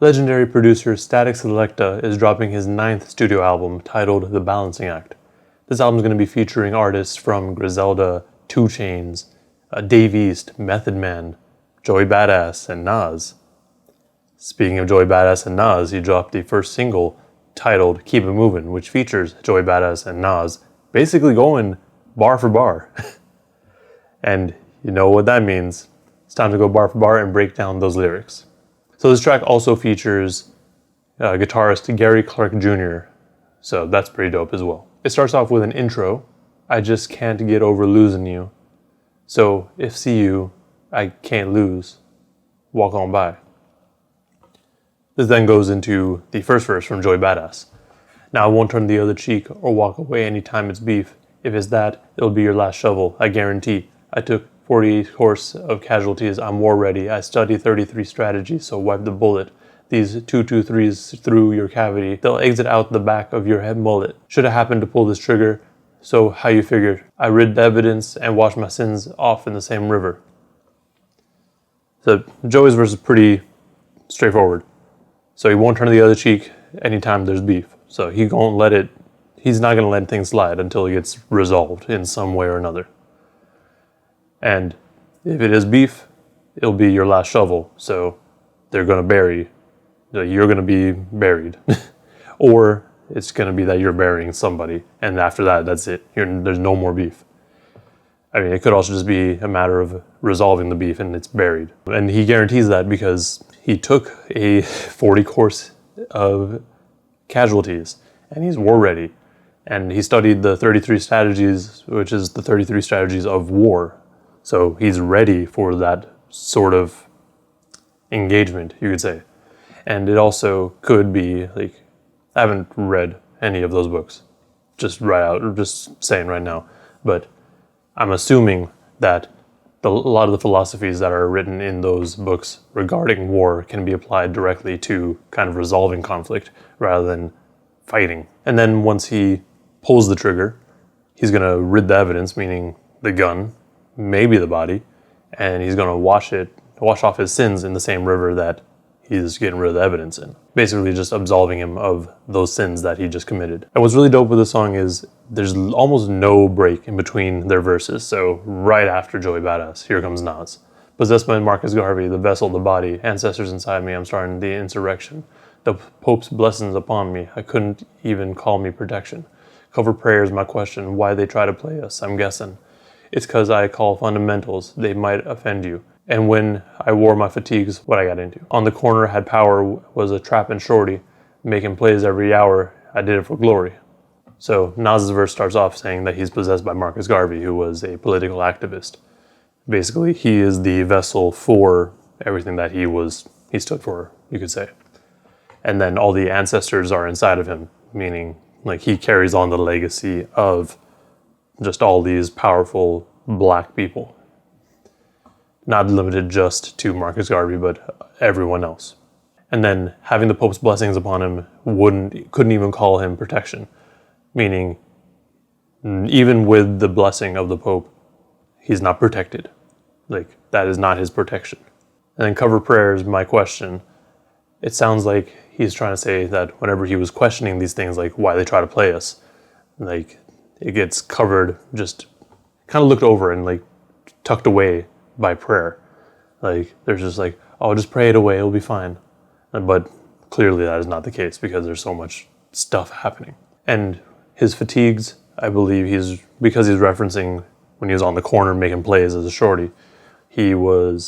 Legendary producer Statik Selektah is dropping his 9th studio album titled The Balancing Act. This album is going to be featuring artists from Griselda, 2 Chainz, Dave East, Method Man, Joey Bada, and Nas. Speaking of Joey Bada and Nas, he dropped the first single titled Keep It Movin', which features Joey Bada and Nas basically going bar for bar. And you know what that means. It's time to go bar for bar and break down those lyrics. So this track also features guitarist Gary Clark Jr., so that's pretty dope as well. It starts off with an intro. I just can't get over losing you. So if see you, I can't lose. Walk on by. This then goes into the first verse from Joey Bada. Now I won't turn the other cheek or walk away anytime it's beef. If it's that, it'll be your last shovel, I guarantee. I took 48 course of casualties, I'm war ready. I studied 33 strategies, so wipe the bullet. These 223s through your cavity, they'll exit out the back of your head mullet. Should have happened to pull this trigger, so how you figured? I rid the evidence and washed my sins off in the same river. So Joey's verse is pretty straightforward. So he won't turn the other cheek anytime there's beef. So he's not gonna let things slide until it gets resolved in some way or another. And if it is beef, it'll be your last shovel. So you're gonna be buried. Or it's gonna be that you're burying somebody. And after that, that's it. There's no more beef. I mean, it could also just be a matter of resolving the beef and it's buried. And he guarantees that because he took a 40 course of casualties and he's war ready. And he studied the 33 strategies, which is the 33 strategies of war. So he's ready for that sort of engagement, you could say. And it also could be, I haven't read any of those books, just saying right now. But I'm assuming that a lot of the philosophies that are written in those books regarding war can be applied directly to kind of resolving conflict rather than fighting. And then once he pulls the trigger, he's going to rid the evidence, meaning the gun, maybe the body, and he's going to wash off his sins in the same river that he's getting rid of the evidence in. Basically just absolving him of those sins that he just committed. And what's really dope with this song is there's almost no break in between their verses. So right after Joey Bada, here comes Nas. Possessed by Marcus Garvey, the vessel, the body, ancestors inside me, I'm starting the insurrection. The Pope's blessings upon me, I couldn't even call me protection. Cover prayers, my question, why they try to play us, I'm guessing. It's cause I call fundamentals, they might offend you. And when I wore my fatigues, what I got into. On the corner had power, was a trapping shorty, making plays every hour, I did it for glory. So Nas's verse starts off saying that he's possessed by Marcus Garvey, who was a political activist. Basically, he is the vessel for everything that he stood for, you could say. And then all the ancestors are inside of him, meaning he carries on the legacy of just all these powerful black people. Not limited just to Marcus Garvey, but everyone else. And then having the Pope's blessings upon him couldn't even call him protection. Meaning, even with the blessing of the Pope, he's not protected. That is not his protection. And then cover prayers, my question. It sounds like he's trying to say that whenever he was questioning these things, why they try to play us, it gets covered, just kind of looked over and tucked away by prayer. There's just oh, just pray it away, it'll be fine. But clearly that is not the case because there's so much stuff happening. And his fatigues, I believe because he's referencing when he was on the corner making plays as a shorty, he would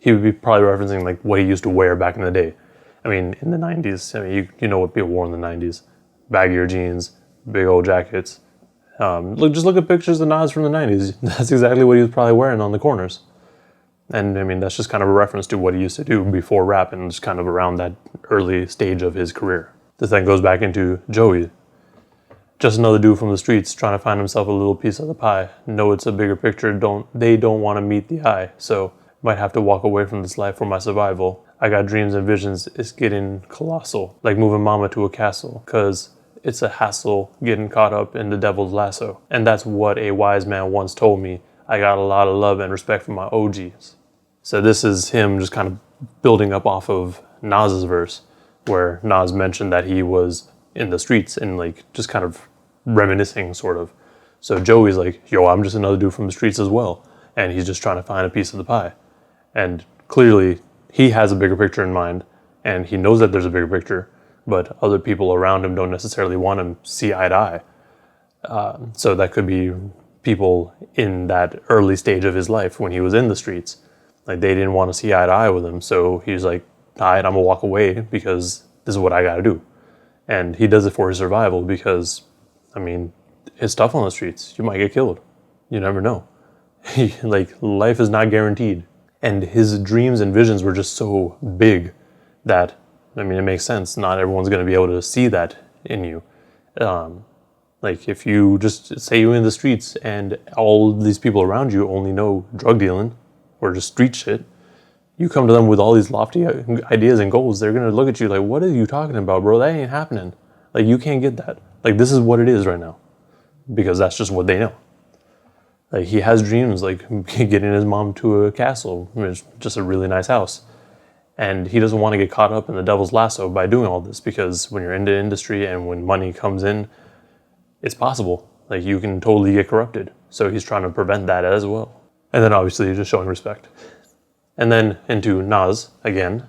be probably referencing what he used to wear back in the day. I mean, in the 90s, you know what people wore in the 90s. Baggier jeans, big old jackets. Just look at pictures of Nas from the 90s. That's exactly what he was probably wearing on the corners. And that's just kind of a reference to what he used to do before rap and just kind of around that early stage of his career. This then goes back into Joey. Just another dude from the streets trying to find himself a little piece of the pie. Know it's a bigger picture, they don't want to meet the eye. So might have to walk away from this life for my survival. I got dreams and visions, it's getting colossal. Like moving mama to a castle, cause it's a hassle getting caught up in the devil's lasso. And that's what a wise man once told me. I got a lot of love and respect for my OGs. So this is him just kind of building up off of Nas's verse. where Nas mentioned that he was in the streets and like just kind of reminiscing sort of. So Joey's like, yo, I'm just another dude from the streets as well. And he's just trying to find a piece of the pie. And clearly he has a bigger picture in mind and he knows that there's a bigger picture, but other people around him don't necessarily want him see eye to eye. So that could be people in that early stage of his life when he was in the streets. Like they didn't want to see eye to eye with him. So he's like, all right, I'm gonna walk away because this is what I gotta do. And he does it for his survival because, I mean, it's tough on the streets. You might get killed. You never know. Like life is not guaranteed. And his dreams and visions were just so big that, I mean, it makes sense. Not everyone's gonna be able to see that in you. Like if you just say you're in the streets and all these people around you only know drug dealing or just street shit, you come to them with all these lofty ideas and goals, they're going to look at you like, what are you talking about, bro? That ain't happening. Like you can't get that. Like this is what it is right now because that's just what they know. Like he has dreams like getting his mom to a castle, which is just a really nice house. And he doesn't want to get caught up in the devil's lasso by doing all this because when you're in the industry and when money comes in, it's possible. Like you can totally get corrupted. So he's trying to prevent that as well. And then obviously just showing respect. And then into Nas again.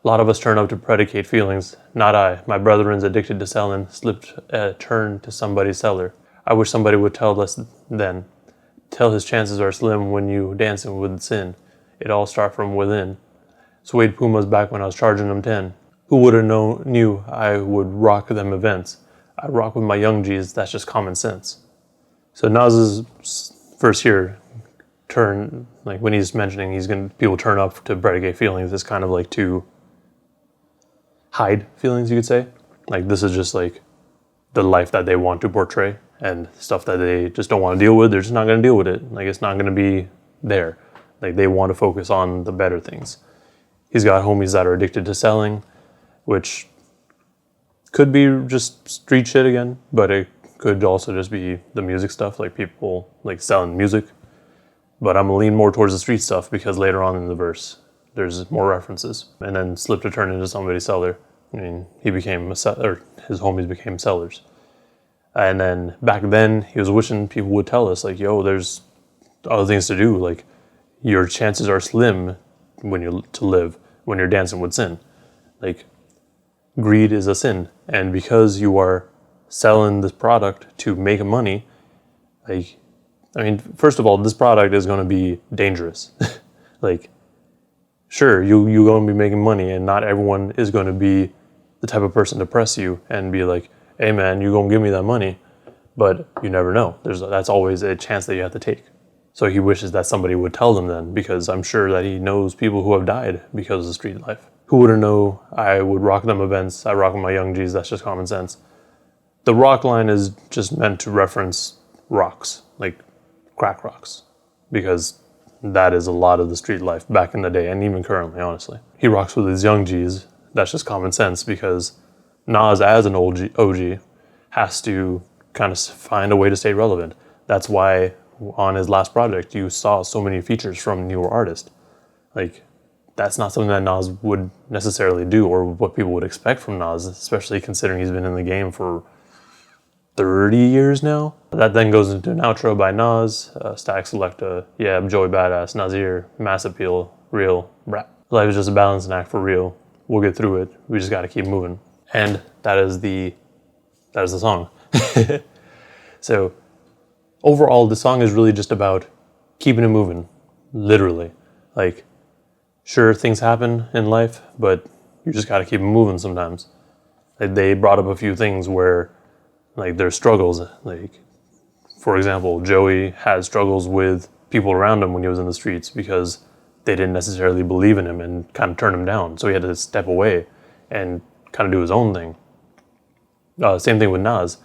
A lot of us turn up to predicate feelings. Not I. My brethren's addicted to selling. Slipped a turn to somebody's cellar. I wish somebody would tell us then. Tell his chances are slim when you dancing with sin. It all start from within. Suede Pumas back when I was charging them 10. Who would have knew I would rock them events? I rock with my young G's, that's just common sense. So Nas's first year turn, like when he's mentioning people turn up to predicate feelings, it's kind of like to hide feelings, you could say. Like this is just like the life that they want to portray and stuff that they just don't want to deal with, they're just not going to deal with it. Like it's not going to be there. Like they want to focus on the better things. He's got homies that are addicted to selling, which could be just street shit again, but it could also just be the music stuff, like people like selling music. But I'm gonna lean more towards the street stuff because later on in the verse, there's more references. And then slipped to turn into somebody's seller. I mean, he became his homies became sellers. And then back then, he was wishing people would tell us, like, yo, there's other things to do. Like, your chances are slim when you're dancing with sin. Like, greed is a sin. And because you are selling this product to make money, like, I mean, first of all, this product is going to be dangerous. Like, sure, you're going to be making money and not everyone is going to be the type of person to press you and be like, hey man, you're going to give me that money. But you never know. That's always a chance that you have to take. So he wishes that somebody would tell them then, because I'm sure that he knows people who have died because of street life. Who wouldn't know I would rock them events, I rock with my young G's, that's just common sense. The rock line is just meant to reference rocks, like crack rocks, because that is a lot of the street life back in the day and even currently, honestly. He rocks with his young G's, that's just common sense because Nas as an OG has to kind of find a way to stay relevant. That's why on his last project, you saw so many features from newer artists. Like, that's not something that Nas would necessarily do or what people would expect from Nas, especially considering he's been in the game for 30 years now. That then goes into an outro by Nas, Statik Selektah, yeah, Joey Badass, Nasir, Mass Appeal, Real, Rap. Life is just a balancing act for real. We'll get through it. We just gotta keep moving. And that is the song. So overall, the song is really just about keeping it moving, literally. Like, sure, things happen in life, but you just got to keep it moving sometimes. Like, they brought up a few things where, like, there's struggles. Like, for example, Joey had struggles with people around him when he was in the streets because they didn't necessarily believe in him and kind of turned him down. So he had to step away and kind of do his own thing. Same thing with Nas.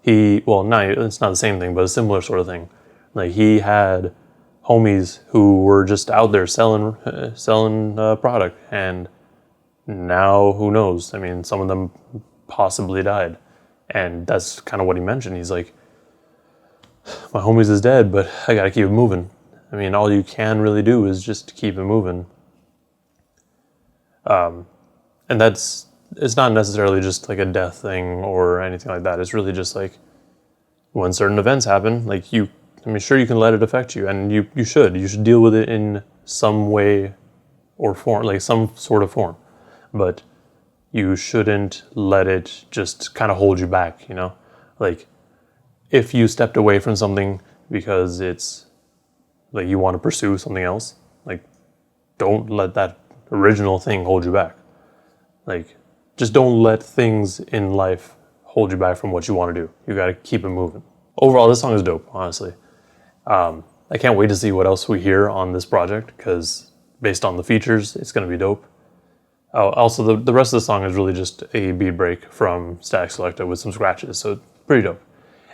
It's not the same thing, but a similar sort of thing. Like, he had homies who were just out there selling product, and now who knows? I mean, some of them possibly died, and that's kind of what he mentioned. He's like, my homies is dead, but I gotta keep it moving. I mean, all you can really do is just keep it moving. And that's it's not necessarily just like a death thing or anything like that. It's really just like when certain events happen, like sure, you can let it affect you, and you should deal with it in some way or form, like some sort of form, but you shouldn't let it just kind of hold you back, like if you stepped away from something because it's like you want to pursue something else, like don't let that original thing hold you back. Like just don't let things in life hold you back from what you want to do. You got to keep it moving. Overall, this song is dope, honestly. I can't wait to see what else we hear on this project, because based on the features, it's going to be dope. Also, the rest of the song is really just a beat break from Statik Selektah with some scratches, so it's pretty dope.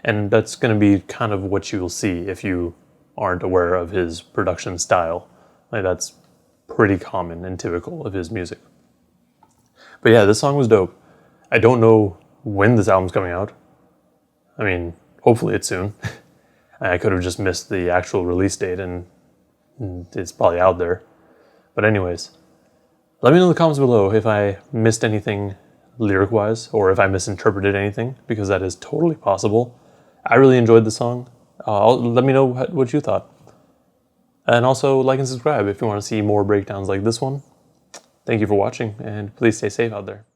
And that's going to be kind of what you'll see if you aren't aware of his production style. Like that's pretty common and typical of his music. But yeah, this song was dope. I don't know when this album's coming out. I mean, hopefully it's soon. I could have just missed the actual release date, and it's probably out there. But anyways, let me know in the comments below if I missed anything lyric-wise, or if I misinterpreted anything, because that is totally possible. I really enjoyed the song. Let me know what you thought. And also like and subscribe if you want to see more breakdowns like this one. Thank you for watching, and please stay safe out there.